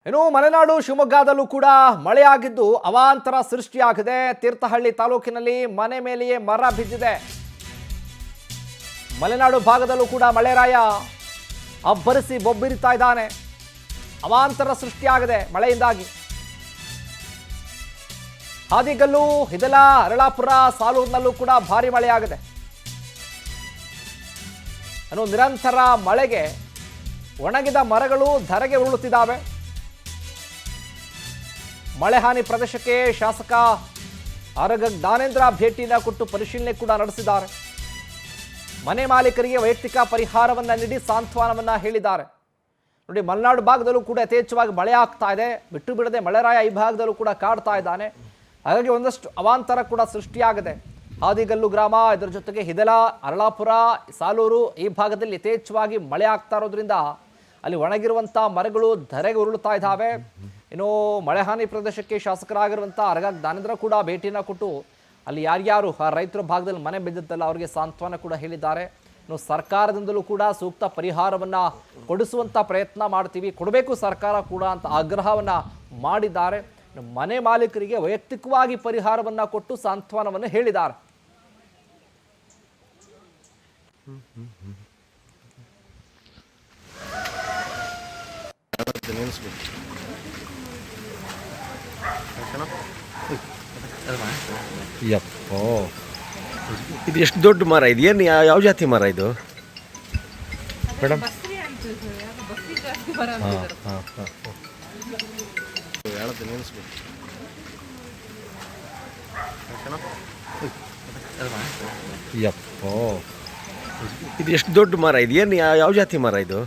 ಇನ್ನು ಮಲೆನಾಡು ಶಿವಮೊಗ್ಗದಲ್ಲೂ ಕೂಡ ಮಳೆಯಾಗಿದ್ದು ಅವಾಂತರ ಸೃಷ್ಟಿಯಾಗಿದೆ. ತೀರ್ಥಹಳ್ಳಿ ತಾಲೂಕಿನಲ್ಲಿ ಮನೆ ಮೇಲೆಯೇ ಮರ ಬಿದ್ದಿದೆ. ಮಲೆನಾಡು ಭಾಗದಲ್ಲೂ ಕೂಡ ಮಳೆರಾಯ ಅಬ್ಬರಿಸಿ ಬೊಬ್ಬಿರಿತಾ ಇದ್ದಾನೆ. ಅವಾಂತರ ಸೃಷ್ಟಿಯಾಗಿದೆ ಮಳೆಯಿಂದಾಗಿ. ಹಾದಿಗಲ್ಲು, ಹಿದಲ, ಅರಳಾಪುರ, ಸಾಲೂರಿನಲ್ಲೂ ಕೂಡ ಭಾರಿ ಮಳೆಯಾಗಿದೆ. ಇನ್ನು ನಿರಂತರ ಮಳೆಗೆ ಒಣಗಿದ ಮರಗಳು ಧರೆಗೆ ಉರುಳುತ್ತಿದ್ದಾವೆ. ಮಳೆ ಹಾನಿ ಪ್ರದೇಶಕ್ಕೆ ಶಾಸಕ ಆರಗ ಜ್ಞಾನೇಂದ್ರ ಭೇಟಿನ ಕೊಟ್ಟು ಪರಿಶೀಲನೆ ಕೂಡ ನಡೆಸಿದ್ದಾರೆ. ಮನೆ ಮಾಲೀಕರಿಗೆ ವೈಯಕ್ತಿಕ ಪರಿಹಾರವನ್ನ ನೀಡಿ ಸಾಂತ್ವನವನ್ನ ಹೇಳಿದ್ದಾರೆ. ನೋಡಿ, ಮಲೆನಾಡು ಭಾಗದಲ್ಲೂ ಕೂಡ ಯಥೇಚ್ಛವಾಗಿ ಮಳೆ ಆಗ್ತಾ ಇದೆ. ಬಿಟ್ಟು ಬಿಡದೆ ಮಳೆರಾಯ ಈ ಭಾಗದಲ್ಲೂ ಕೂಡ ಕಾಡ್ತಾ ಇದ್ದಾನೆ. ಹಾಗಾಗಿ ಒಂದಷ್ಟು ಅವಾಂತರ ಕೂಡ ಸೃಷ್ಟಿಯಾಗಿದೆ. ಹಾದಿಗಲ್ಲು ಗ್ರಾಮ, ಇದರ ಜೊತೆಗೆ ಹಿದಲ, ಅರಳಾಪುರ, ಸಾಲೂರು ಈ ಭಾಗದಲ್ಲಿ ಯಥೇಚ್ಛವಾಗಿ ಮಳೆ ಆಗ್ತಾ ಇರೋದ್ರಿಂದ ಅಲ್ಲಿ ಒಣಗಿರುವಂಥ ಮರಗಳು ಧರೆಗೆ ಉರುಳುತ್ತಾ ಇದ್ದಾವೆ. ಇನ್ನು ಮಳೆ ಹಾನಿ ಪ್ರದೇಶಕ್ಕೆ ಶಾಸಕರಾಗಿರುವಂಥ ಆರಗ ಜ್ಞಾನೇಂದ್ರ ಕೂಡ ಭೇಟಿನ ಕೊಟ್ಟು ಅಲ್ಲಿ ಯಾರ್ಯಾರು ರೈತರ ಭಾಗದಲ್ಲಿ ಮನೆ ಬಿದ್ದಿದ್ದಲ್ಲ ಅವರಿಗೆ ಸಾಂತ್ವನ ಕೂಡ ಹೇಳಿದ್ದಾರೆ. ಇನ್ನು ಸರ್ಕಾರದಿಂದಲೂ ಕೂಡ ಸೂಕ್ತ ಪರಿಹಾರವನ್ನು ಕೊಡಿಸುವಂಥ ಪ್ರಯತ್ನ ಮಾಡ್ತೀವಿ, ಕೊಡಬೇಕು ಸರ್ಕಾರ ಕೂಡ ಅಂತ ಆಗ್ರಹವನ್ನು ಮಾಡಿದ್ದಾರೆ. ಮನೆ ಮಾಲೀಕರಿಗೆ ವೈಯಕ್ತಿಕವಾಗಿ ಪರಿಹಾರವನ್ನು ಕೊಟ್ಟು ಸಾಂತ್ವನವನ್ನು ಹೇಳಿದ್ದಾರೆ. ಯಪ್ಪೋ, ಇದು ಎಷ್ಟು ದೊಡ್ಡ ಮರ ಇದು? ಏನು ಯಾವ ಜಾತಿ ಮರ ಇದು ಮೇಡಮ್? ಯಪ್ಪೋ, ಇದು ಎಷ್ಟು ದೊಡ್ಡ ಮರ ಇದು? ಏನು ಯಾವ ಜಾತಿ ಮರ ಇದು?